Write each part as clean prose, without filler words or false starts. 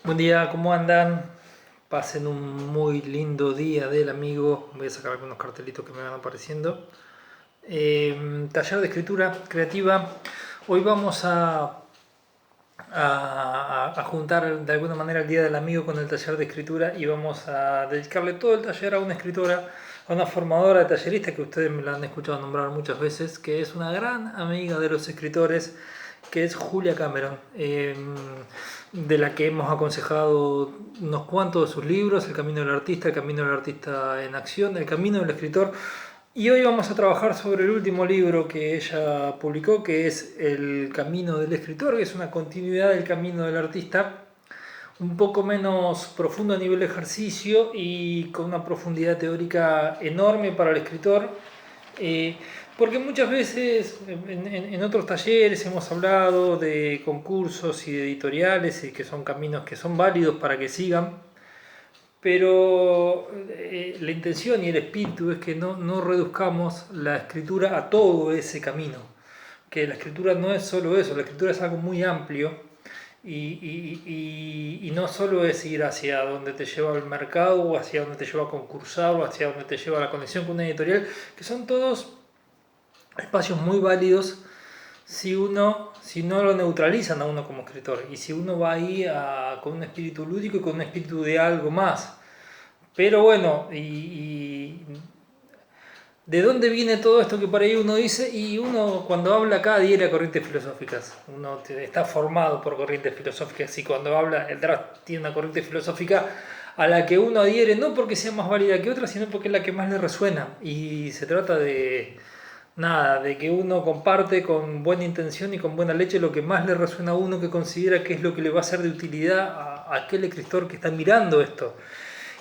Buen día, ¿cómo andan? Pasen un muy lindo día del amigo. Voy a sacar algunos cartelitos que me van apareciendo. Taller de escritura creativa. Hoy vamos a juntar de alguna manera el Día del Amigo con el taller de escritura y vamos a dedicarle todo el taller a una escritora, a una formadora de tallerista que ustedes me la han escuchado nombrar muchas veces, que es una gran amiga de los escritores, que es Julia Cameron, de la que hemos aconsejado unos cuantos de sus libros: El Camino del Artista, El Camino del Artista en Acción, El Camino del Escritor. Y hoy vamos a trabajar sobre el último libro que ella publicó, que es El Camino del Escritor, que es una continuidad del Camino del Artista, un poco menos profundo a nivel de ejercicio y con una profundidad teórica enorme para el escritor. Porque muchas veces en otros talleres hemos hablado de concursos y de editoriales y que son caminos que son válidos para que sigan, pero la intención y el espíritu es que no reduzcamos la escritura a todo ese camino, que la escritura no es solo eso, la escritura es algo muy amplio y no solo es ir hacia donde te lleva el mercado o hacia donde te lleva a concursar o hacia donde te lleva la conexión con una editorial, que son todos espacios muy válidos si no lo neutralizan a uno como escritor y si uno va ahí con un espíritu lúdico y con un espíritu de algo más. Pero bueno, y ¿de dónde viene todo esto que por ahí uno dice? Y uno cuando habla acá adhiere a corrientes filosóficas. Uno está formado por corrientes filosóficas y cuando habla, el draft tiene una corriente filosófica a la que uno adhiere no porque sea más válida que otra, sino porque es la que más le resuena. Y se trata de nada, de que uno comparte con buena intención y con buena leche lo que más le resuena a uno, que considera que es lo que le va a ser de utilidad a aquel escritor que está mirando esto.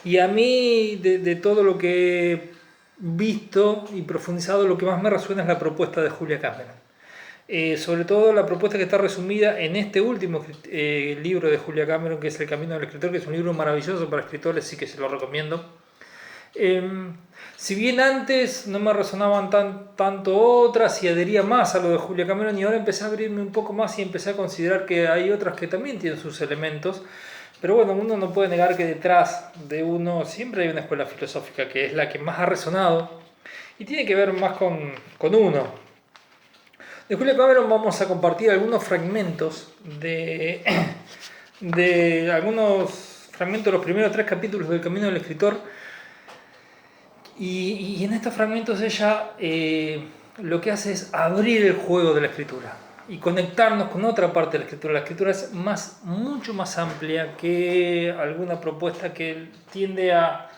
Y a mí, de todo lo que he visto y profundizado, lo que más me resuena es la propuesta de Julia Cameron. Sobre todo la propuesta que está resumida en este último libro de Julia Cameron, que es El Camino del Escritor, que es un libro maravilloso para escritores, sí que se lo recomiendo. Si bien antes no me resonaban tanto otras y adhería más a lo de Julia Cameron, y ahora empecé a abrirme un poco más y empecé a considerar que hay otras que también tienen sus elementos. Pero bueno, uno no puede negar que detrás de uno siempre hay una escuela filosófica que es la que más ha resonado y tiene que ver más con uno. De Julia Cameron vamos a compartir algunos fragmentos de algunos fragmentos de los primeros 3 capítulos del Camino del Escritor. Y en estos fragmentos ella lo que hace es abrir el juego de la escritura y conectarnos con otra parte de la escritura. La escritura es mucho más amplia que alguna propuesta que tiende a...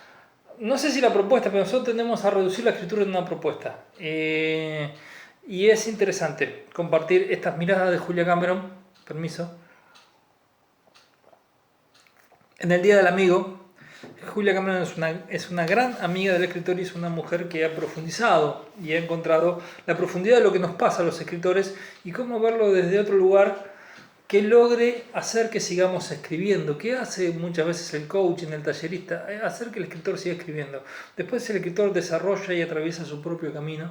No sé si la propuesta, pero nosotros tendemos a reducir la escritura en una propuesta. Y es interesante compartir estas miradas de Julia Cameron, permiso, en el Día del Amigo. Julia Cameron es una gran amiga del escritor y es una mujer que ha profundizado y ha encontrado la profundidad de lo que nos pasa a los escritores y cómo verlo desde otro lugar que logre hacer que sigamos escribiendo, que hace muchas veces el coaching, el tallerista, hacer que el escritor siga escribiendo. Después el escritor desarrolla y atraviesa su propio camino,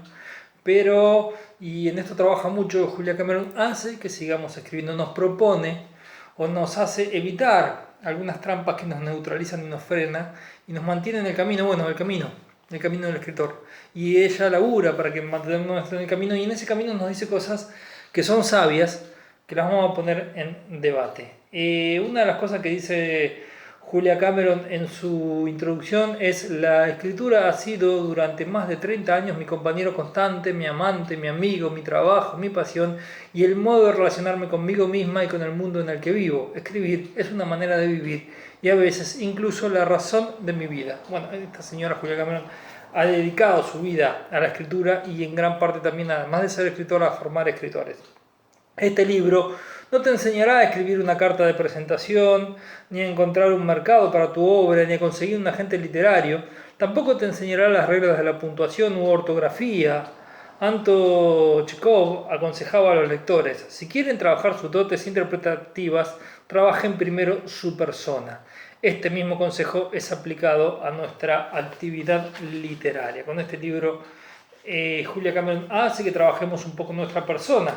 pero, y en esto trabaja mucho Julia Cameron, hace que sigamos escribiendo, nos propone o nos hace evitar algunas trampas que nos neutralizan y nos frenan y nos mantienen en el camino, bueno, el camino del escritor. Y ella labura para que mantenemos en el camino y en ese camino nos dice cosas que son sabias, que las vamos a poner en debate. Una de las cosas que dice Julia Cameron en su introducción es: la escritura ha sido durante más de 30 años mi compañero constante, mi amante, mi amigo, mi trabajo, mi pasión y el modo de relacionarme conmigo misma y con el mundo en el que vivo. Escribir es una manera de vivir y a veces incluso la razón de mi vida. Bueno, esta señora Julia Cameron ha dedicado su vida a la escritura y en gran parte también, además de ser escritora, a formar escritores. Este libro no te enseñará a escribir una carta de presentación, ni a encontrar un mercado para tu obra, ni a conseguir un agente literario. Tampoco te enseñará las reglas de la puntuación u ortografía. Anton Chekhov aconsejaba a los lectores: si quieren trabajar sus dotes interpretativas, trabajen primero su persona. Este mismo consejo es aplicado a nuestra actividad literaria. Con este libro, Julia Cameron hace que trabajemos un poco nuestra persona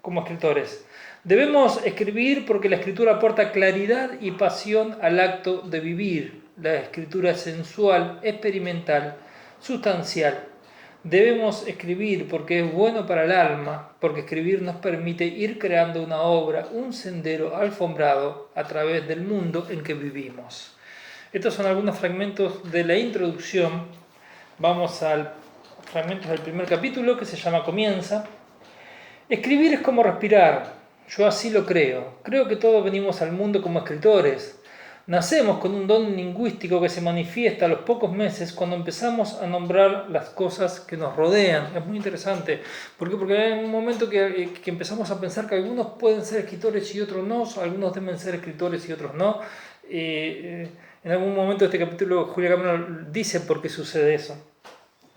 como escritores. Debemos escribir porque la escritura aporta claridad y pasión al acto de vivir. La escritura es sensual, experimental, sustancial. Debemos escribir porque es bueno para el alma, porque escribir nos permite ir creando una obra, un sendero alfombrado a través del mundo en que vivimos. Estos son algunos fragmentos de la introducción. Vamos al fragmento del primer capítulo que se llama Comienza. Escribir es como respirar. Yo así lo creo. Creo que todos venimos al mundo como escritores. Nacemos con un don lingüístico que se manifiesta a los pocos meses cuando empezamos a nombrar las cosas que nos rodean. Es muy interesante. ¿Por qué? Porque hay un momento que empezamos a pensar que algunos pueden ser escritores y otros no, algunos deben ser escritores y otros no. En algún momento de este capítulo Julia Cameron dice por qué sucede eso.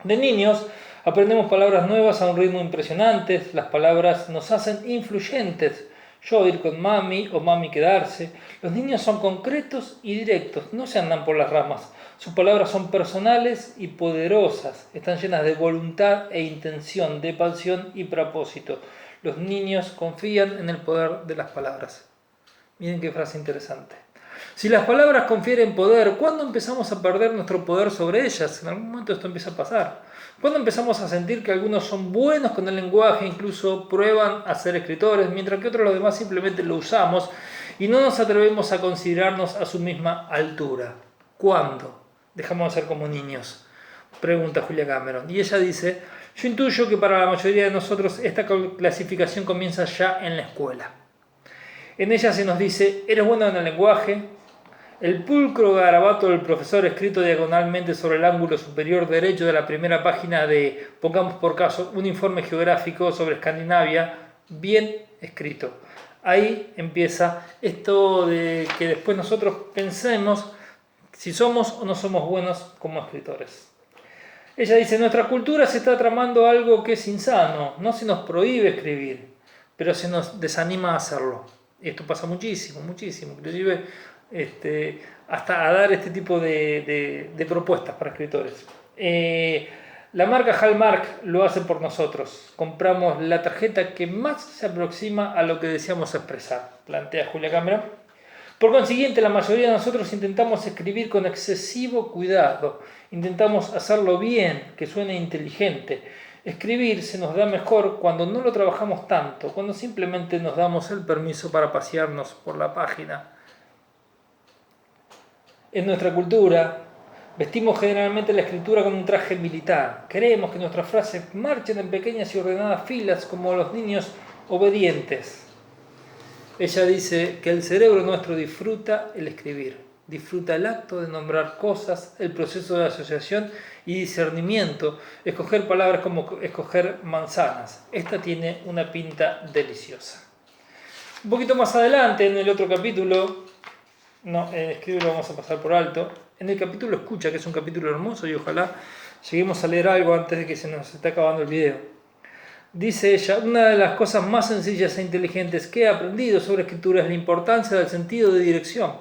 De niños aprendemos palabras nuevas a un ritmo impresionante, las palabras nos hacen influyentes. Yo ir con mami o mami quedarse. Los niños son concretos y directos, no se andan por las ramas. Sus palabras son personales y poderosas, están llenas de voluntad e intención, de pasión y propósito. Los niños confían en el poder de las palabras. Miren qué frase interesante. Si las palabras confieren poder, ¿cuándo empezamos a perder nuestro poder sobre ellas? En algún momento esto empieza a pasar. ¿Cuándo empezamos a sentir que algunos son buenos con el lenguaje, incluso prueban a ser escritores, mientras que otros los demás simplemente lo usamos y no nos atrevemos a considerarnos a su misma altura? ¿Cuándo dejamos de ser como niños? Pregunta Julia Cameron. Y ella dice, yo intuyo que para la mayoría de nosotros esta clasificación comienza ya en la escuela. En ella se nos dice, eres bueno en el lenguaje. El pulcro garabato del profesor escrito diagonalmente sobre el ángulo superior derecho de la primera página de, pongamos por caso, un informe geográfico sobre Escandinavia, bien escrito. Ahí empieza esto de que después nosotros pensemos si somos o no somos buenos como escritores. Ella dice, nuestra cultura se está tramando algo que es insano. No se nos prohíbe escribir, pero se nos desanima a hacerlo. Y esto pasa muchísimo, muchísimo. Inclusive hasta a dar este tipo de propuestas para escritores. La marca Hallmark lo hace por nosotros. Compramos la tarjeta que más se aproxima a lo que deseamos expresar, plantea Julia Cameron. Por consiguiente, la mayoría de nosotros intentamos escribir con excesivo cuidado. Intentamos hacerlo bien, que suene inteligente. Escribir se nos da mejor cuando no lo trabajamos tanto, cuando simplemente nos damos el permiso para pasearnos por la página. En nuestra cultura, vestimos generalmente la escritura con un traje militar. Queremos que nuestras frases marchen en pequeñas y ordenadas filas como los niños obedientes. Ella dice que el cerebro nuestro disfruta el escribir, disfruta el acto de nombrar cosas, el proceso de asociación y discernimiento, escoger palabras como escoger manzanas. Esta tiene una pinta deliciosa. Un poquito más adelante, en el otro capítulo, escribir lo vamos a pasar por alto. En el capítulo Escucha, que es un capítulo hermoso y ojalá lleguemos a leer algo antes de que se nos esté acabando el video. Dice ella, una de las cosas más sencillas e inteligentes que he aprendido sobre escritura es la importancia del sentido de dirección.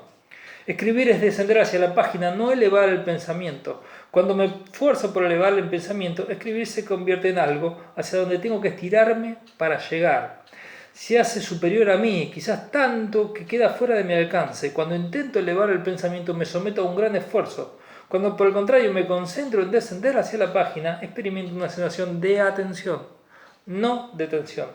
Escribir es descender hacia la página, no elevar el pensamiento. Cuando me esfuerzo por elevar el pensamiento, escribir se convierte en algo hacia donde tengo que estirarme para llegar. Se hace superior a mí, quizás tanto que queda fuera de mi alcance. Cuando intento elevar el pensamiento me someto a un gran esfuerzo. Cuando por el contrario me concentro en descender hacia la página, experimento una sensación de atención, no de tensión.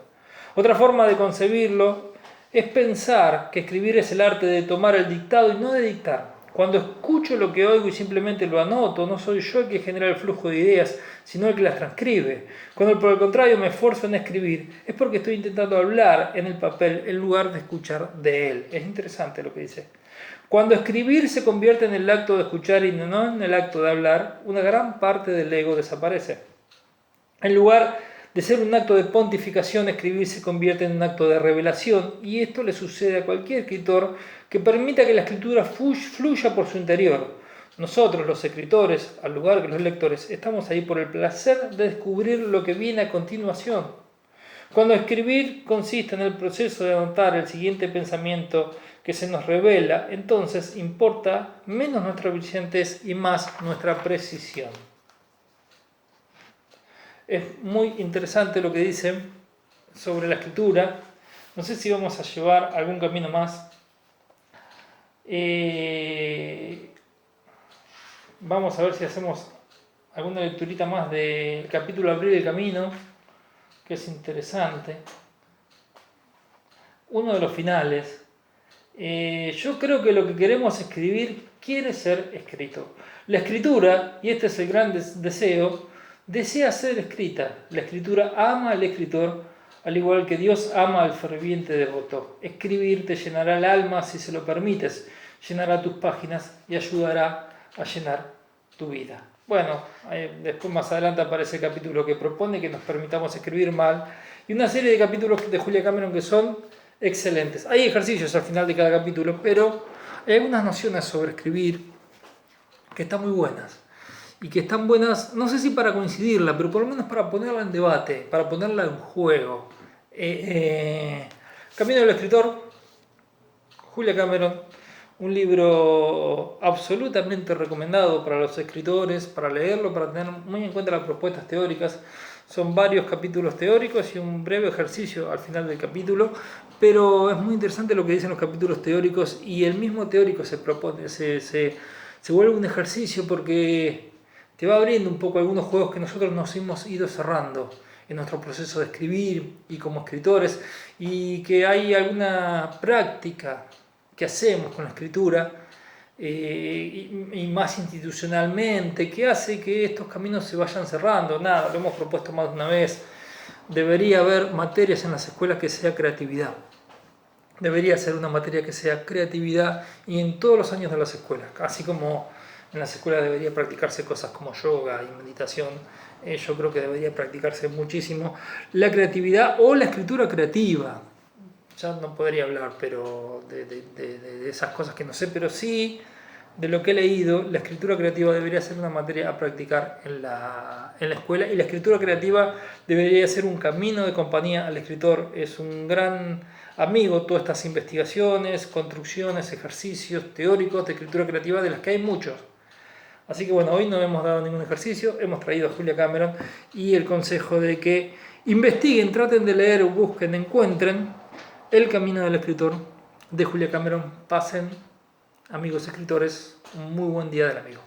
Otra forma de concebirlo es pensar que escribir es el arte de tomar el dictado y no de dictar. Cuando escucho lo que oigo y simplemente lo anoto, no soy yo el que genera el flujo de ideas, sino el que las transcribe. Cuando por el contrario me esfuerzo en escribir, es porque estoy intentando hablar en el papel en lugar de escuchar de él. Es interesante lo que dice. Cuando escribir se convierte en el acto de escuchar y no en el acto de hablar, una gran parte del ego desaparece. En lugar de ser un acto de pontificación, escribir se convierte en un acto de revelación, y esto le sucede a cualquier escritor que permita que la escritura fluya por su interior. Nosotros, los escritores, al lugar que los lectores, estamos ahí por el placer de descubrir lo que viene a continuación. Cuando escribir consiste en el proceso de anotar el siguiente pensamiento que se nos revela, entonces importa menos nuestra brillantez y más nuestra precisión. Es muy interesante lo que dice sobre la escritura. No sé si vamos a llevar algún camino más. Vamos a ver si hacemos alguna lecturita más del capítulo Abrir el Camino, que es interesante. Uno de los finales. Yo creo que lo que queremos escribir quiere ser escrito. La escritura, y este es el gran deseo, desea ser escrita. La escritura ama al escritor, al igual que Dios ama al ferviente devoto. Escribir te llenará el alma si se lo permites, llenará tus páginas y ayudará a llenar tu vida. Bueno, después más adelante aparece el capítulo que propone que nos permitamos escribir mal y una serie de capítulos de Julia Cameron que son excelentes. Hay ejercicios al final de cada capítulo, pero hay algunas nociones sobre escribir que están muy buenas. Y que están buenas, no sé si para coincidirla, pero por lo menos para ponerla en debate, para ponerla en juego. Camino del escritor, Julia Cameron, un libro absolutamente recomendado para los escritores, para leerlo, para tener muy en cuenta las propuestas teóricas. Son varios capítulos teóricos y un breve ejercicio al final del capítulo, pero es muy interesante lo que dicen los capítulos teóricos y el mismo teórico se vuelve un ejercicio porque te va abriendo un poco algunos juegos que nosotros nos hemos ido cerrando en nuestro proceso de escribir y como escritores, y que hay alguna práctica que hacemos con la escritura y más institucionalmente, que hace que estos caminos se vayan cerrando. Nada, lo hemos propuesto más de una vez. Debería haber materias en las escuelas que sea creatividad. Debería ser una materia que sea creatividad y en todos los años de las escuelas, así como en las escuelas debería practicarse cosas como yoga y meditación. Yo creo que debería practicarse muchísimo la creatividad o la escritura creativa. Ya no podría hablar pero de esas cosas que no sé, pero sí de lo que he leído. La escritura creativa debería ser una materia a practicar en la escuela, y la escritura creativa debería ser un camino de compañía al escritor. Es un gran amigo todas estas investigaciones, construcciones, ejercicios teóricos de escritura creativa, de las que hay muchos. Así que bueno, hoy no hemos dado ningún ejercicio, hemos traído a Julia Cameron y el consejo de que investiguen, traten de leer, busquen, encuentren El camino del escritor de Julia Cameron. Pasen, amigos escritores, un muy buen día del amigo.